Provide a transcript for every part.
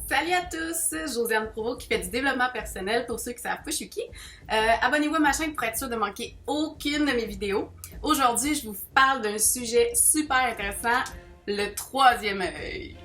Salut à tous, Josiane Provost qui fait du développement personnel pour ceux qui savent pas je suis qui. Abonnez-vous à ma chaîne pour être sûr de manquer aucune de mes vidéos. Aujourd'hui, je vous parle d'un sujet super intéressant, le troisième œil.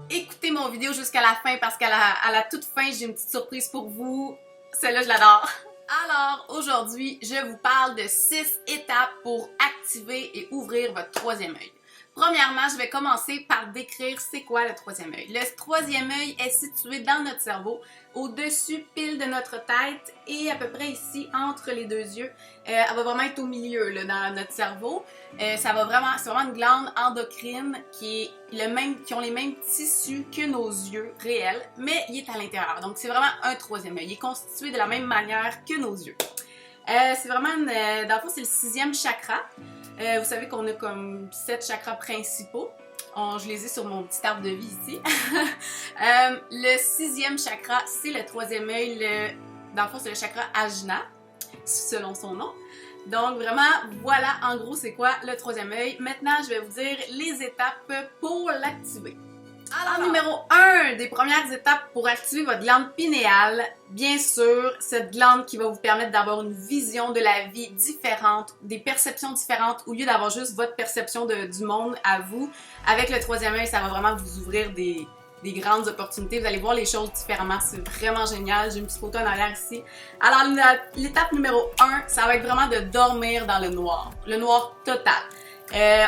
Écoutez mon vidéo jusqu'à la fin parce qu'à la toute fin, j'ai une petite surprise pour vous. Celle-là, je l'adore. Alors, aujourd'hui, je vous parle de 6 étapes pour activer et ouvrir votre troisième œil. Premièrement, je vais commencer par décrire c'est quoi le troisième œil. Le troisième œil est situé dans notre cerveau, au-dessus pile de notre tête et à peu près ici entre les deux yeux. Elle va vraiment être au milieu là, dans notre cerveau. C'est vraiment une glande endocrine qui ont les mêmes tissus que nos yeux réels, mais il est à l'intérieur. Donc c'est vraiment un troisième œil. Il est constitué de la même manière que nos yeux. C'est vraiment, dans le fond, c'est le 6e chakra. Vous savez qu'on a comme 7 chakras principaux. Je les ai sur mon petit arbre de vie ici. Le 6e chakra, c'est le troisième œil. Dans le fond, c'est le chakra Ajna, selon son nom. Donc vraiment, voilà en gros c'est quoi le troisième œil. Maintenant, je vais vous dire les étapes pour l'activer. Alors, numéro 1 des premières étapes pour activer votre glande pinéale, bien sûr, cette glande qui va vous permettre d'avoir une vision de la vie différente, des perceptions différentes, au lieu d'avoir juste votre perception du monde à vous. Avec le troisième œil, ça va vraiment vous ouvrir des grandes opportunités. Vous allez voir les choses différemment. C'est vraiment génial. J'ai une petite photo en arrière ici. Alors, l'étape numéro 1, ça va être vraiment de dormir dans le noir. Le noir total.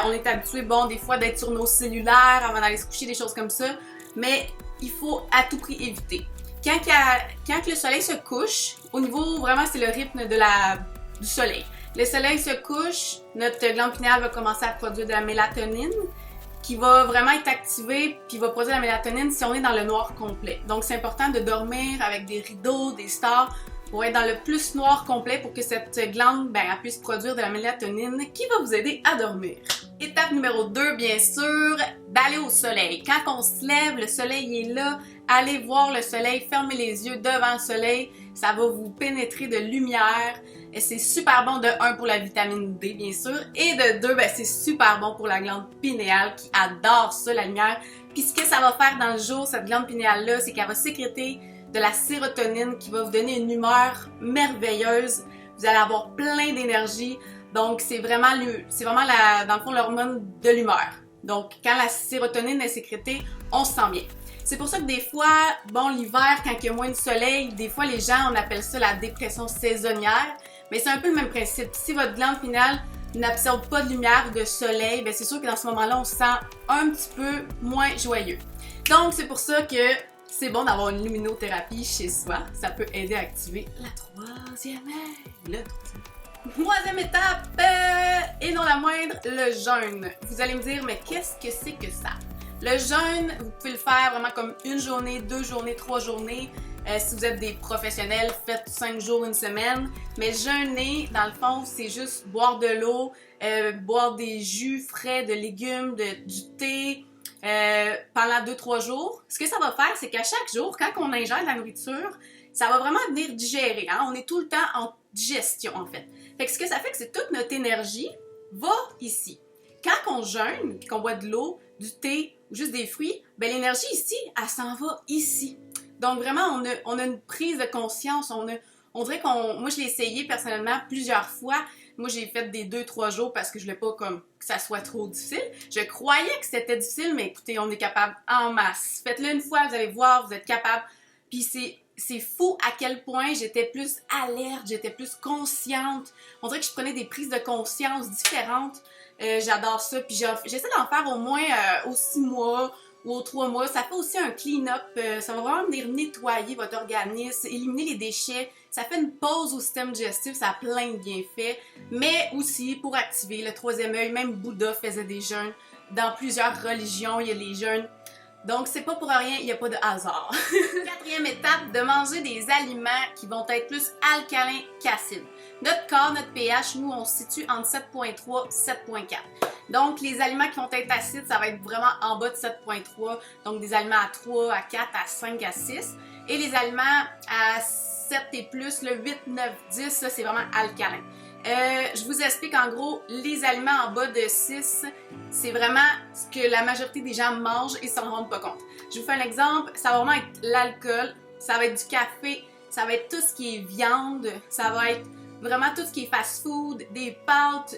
On est habitué, des fois d'être sur nos cellulaires avant d'aller se coucher, des choses comme ça, mais il faut à tout prix éviter. Quand le soleil se couche, au niveau, vraiment, c'est le rythme du soleil. Le soleil se couche, notre glande pinéale va commencer à produire de la mélatonine, qui va vraiment être activée, puis va produire de la mélatonine si on est dans le noir complet. Donc, c'est important de dormir avec des rideaux, des stores, pour être dans le plus noir complet pour que cette glande elle puisse produire de la mélatonine qui va vous aider à dormir. Étape numéro 2, bien sûr, d'aller au soleil. Quand on se lève, le soleil est là, allez voir le soleil, fermez les yeux devant le soleil, ça va vous pénétrer de lumière. Et c'est super bon de 1 pour la vitamine D, bien sûr, et de 2, c'est super bon pour la glande pinéale qui adore ça, la lumière. Puis ce que ça va faire dans le jour, cette glande pinéale-là, c'est qu'elle va sécréter de la sérotonine qui va vous donner une humeur merveilleuse. Vous allez avoir plein d'énergie. Donc, c'est vraiment dans le fond, l'hormone de l'humeur. Donc, quand la sérotonine est sécrétée, on se sent bien. C'est pour ça que des fois, l'hiver, quand il y a moins de soleil, des fois, les gens, on appelle ça la dépression saisonnière. Mais c'est un peu le même principe. Si votre glande pinéale n'absorbe pas de lumière ou de soleil, c'est sûr que dans ce moment-là, on se sent un petit peu moins joyeux. Donc, c'est pour ça que c'est bon d'avoir une luminothérapie chez soi. Ça peut aider à activer la troisième œil. Troisième étape, et non la moindre, le jeûne. Vous allez me dire, mais qu'est-ce que c'est que ça? Le jeûne, vous pouvez le faire vraiment comme 1 journée, 2 journées, 3 journées. Si vous êtes des professionnels, faites 5 jours, 1 semaine. Mais jeûner, dans le fond, c'est juste boire de l'eau, boire des jus frais, de légumes, du thé, pendant 2-3 jours. Ce que ça va faire, c'est qu'à chaque jour, quand on ingère de la nourriture, ça va vraiment venir digérer. On est tout le temps en digestion, en fait. Fait que ce que ça fait, c'est que toute notre énergie va ici. Quand on jeûne, puis qu'on boit de l'eau, du thé ou juste des fruits, l'énergie ici, elle s'en va ici. Donc vraiment, on a une prise de conscience. On dirait moi, je l'ai essayé personnellement plusieurs fois. Moi, j'ai fait des 2-3 jours parce que je voulais pas que ça soit trop difficile. Je croyais que c'était difficile, mais écoutez, on est capable en masse. Faites-le une fois, vous allez voir, vous êtes capable. Puis c'est fou à quel point j'étais plus alerte, j'étais plus consciente. On dirait que je prenais des prises de conscience différentes. J'adore ça. Puis j'essaie d'en faire au moins aux 6 mois ou aux 3 mois. Ça fait aussi un clean-up. Ça va vraiment venir nettoyer votre organisme, éliminer les déchets. Ça fait une pause au système digestif. Ça a plein de bienfaits. Mais aussi, pour activer le troisième œil, même Bouddha faisait des jeûnes. Dans plusieurs religions, il y a les jeûnes. Donc, c'est pas pour rien, il n'y a pas de hasard. 4e étape, de manger des aliments qui vont être plus alcalins qu'acides. Notre corps, notre pH, nous, on se situe entre 7.3 et 7.4. Donc, les aliments qui vont être acides, ça va être vraiment en bas de 7.3. Donc, des aliments à 3, à 4, à 5, à 6. Et les aliments à 7 et plus, le 8, 9, 10, ça c'est vraiment alcalin. Je vous explique en gros, les aliments en bas de 6, c'est vraiment ce que la majorité des gens mangent et s'en rendent pas compte. Je vous fais un exemple, ça va vraiment être l'alcool, ça va être du café, ça va être tout ce qui est viande, ça va être vraiment tout ce qui est fast-food, des pâtes,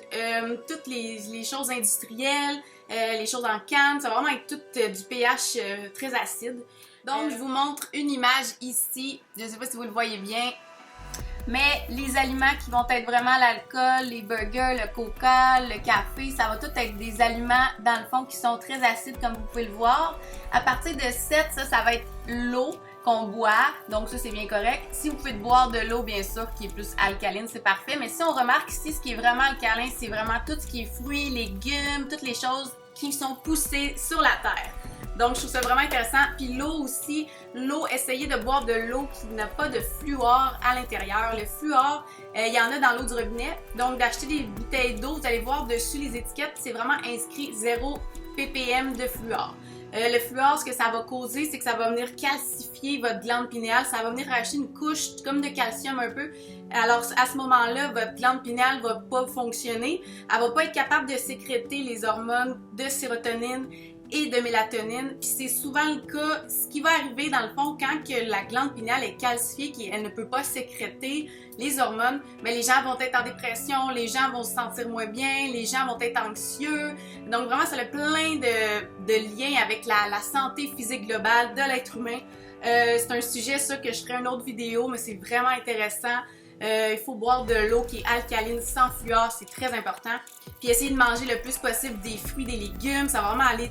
toutes les choses industrielles, les choses en canne, ça va vraiment être tout du pH très acide. Donc je vous montre une image ici, je sais pas si vous le voyez bien, mais les aliments qui vont être vraiment l'alcool, les burgers, le coca, le café, ça va tout être des aliments dans le fond qui sont très acides comme vous pouvez le voir. À partir de 7, ça va être l'eau qu'on boit, donc ça c'est bien correct. Si vous pouvez boire de l'eau bien sûr qui est plus alcaline, c'est parfait, mais si on remarque ici ce qui est vraiment alcalin, c'est vraiment tout ce qui est fruits, légumes, toutes les choses qui sont poussées sur la terre. Donc, je trouve ça vraiment intéressant. Puis l'eau aussi, l'eau, essayez de boire de l'eau qui n'a pas de fluor à l'intérieur. Le fluor, il y en a dans l'eau du robinet. Donc, d'acheter des bouteilles d'eau, vous allez voir dessus les étiquettes, c'est vraiment inscrit 0 ppm de fluor. Le fluor, ce que ça va causer, c'est que ça va venir calcifier votre glande pinéale. Ça va venir racheter une couche comme de calcium un peu. Alors, à ce moment-là, votre glande pinéale va pas fonctionner. Elle va pas être capable de sécréter les hormones de sérotonine et de mélatonine. Puis c'est souvent le cas, ce qui va arriver dans le fond quand que la glande pinéale est calcifiée, qu'elle ne peut pas sécréter les hormones, mais les gens vont être en dépression, les gens vont se sentir moins bien, les gens vont être anxieux. Donc vraiment, ça a plein de liens avec la santé physique globale de l'être humain. C'est un sujet, ça, que je ferai une autre vidéo, mais c'est vraiment intéressant. Il faut boire de l'eau qui est alcaline, sans fluor, c'est très important. Puis essayer de manger le plus possible des fruits, des légumes, ça va vraiment aller...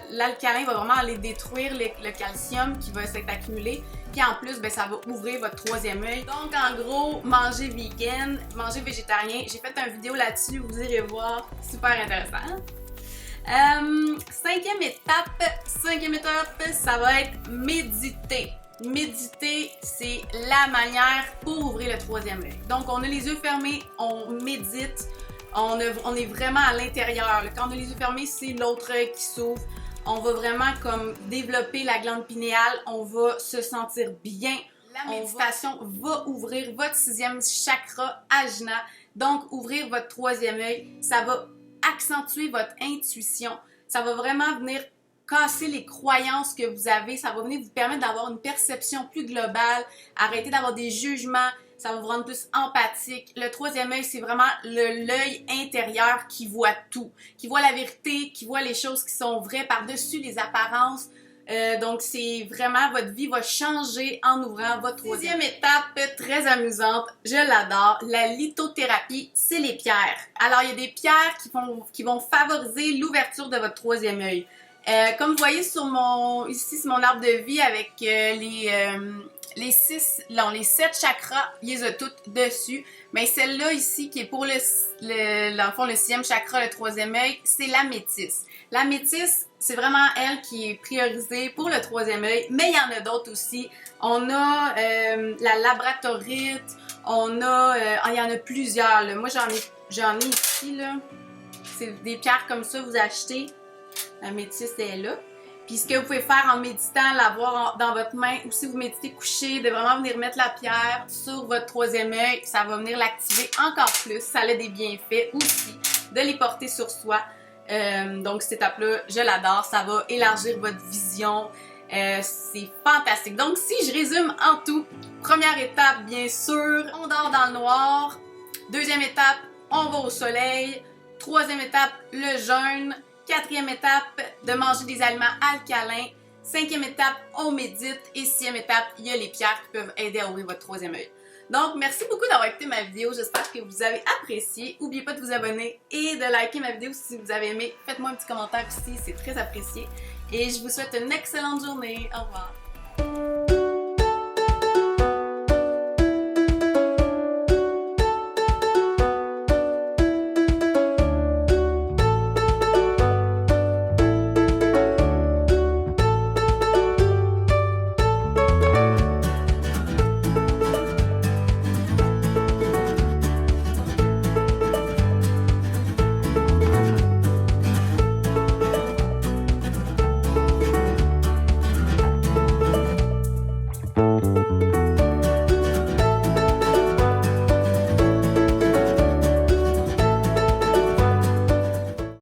L'alcalin va vraiment aller détruire le calcium qui va s'être accumulé. Puis en plus, ça va ouvrir votre troisième œil. Donc en gros, manger vegan, manger végétarien. J'ai fait une vidéo là-dessus, vous irez voir. Super intéressant. Cinquième étape, ça va être méditer. Méditer, c'est la manière pour ouvrir le troisième œil. Donc on a les yeux fermés, on médite. On est vraiment à l'intérieur. Quand on a les yeux fermés, c'est l'autre œil qui s'ouvre. On va vraiment comme développer la glande pinéale. On va se sentir bien. La méditation va ouvrir votre sixième chakra, Ajna. Donc, ouvrir votre troisième œil. Ça va accentuer votre intuition. Ça va vraiment venir casser les croyances que vous avez. Ça va venir vous permettre d'avoir une perception plus globale. Arrêter d'avoir des jugements. Ça va vous rendre plus empathique. Le troisième œil, c'est vraiment l'œil intérieur qui voit tout, qui voit la vérité, qui voit les choses qui sont vraies par-dessus les apparences. Donc, c'est vraiment, votre vie va changer en ouvrant votre troisième étape, très amusante, je l'adore, la lithothérapie, c'est les pierres. Alors, il y a des pierres qui vont favoriser l'ouverture de votre troisième œil. Comme vous voyez ici, c'est mon arbre de vie avec les 7 chakras, il les a toutes dessus. Mais celle-là ici, qui est pour dans le fond, le sixième chakra, le troisième œil, c'est la métisse. La métisse, c'est vraiment elle qui est priorisée pour le troisième œil, mais il y en a d'autres aussi. On a la labradorite, il y en a plusieurs, là. Moi, j'en ai ici, là. C'est des pierres comme ça, vous achetez. La métisse est là. Puis ce que vous pouvez faire en méditant, l'avoir dans votre main, ou si vous méditez couché, de vraiment venir mettre la pierre sur votre troisième œil, ça va venir l'activer encore plus. Ça a des bienfaits aussi de les porter sur soi. Donc cette étape-là, je l'adore. Ça va élargir votre vision. C'est fantastique. Donc si je résume en tout, première étape, bien sûr, on dort dans le noir. Deuxième étape, on va au soleil. Troisième étape, le jeûne. Quatrième étape, de manger des aliments alcalins. Cinquième étape, on médite. Et sixième étape, il y a les pierres qui peuvent aider à ouvrir votre troisième œil. Donc, merci beaucoup d'avoir écouté ma vidéo. J'espère que vous avez apprécié. N'oubliez pas de vous abonner et de liker ma vidéo si vous avez aimé. Faites-moi un petit commentaire ici, c'est très apprécié. Et je vous souhaite une excellente journée. Au revoir.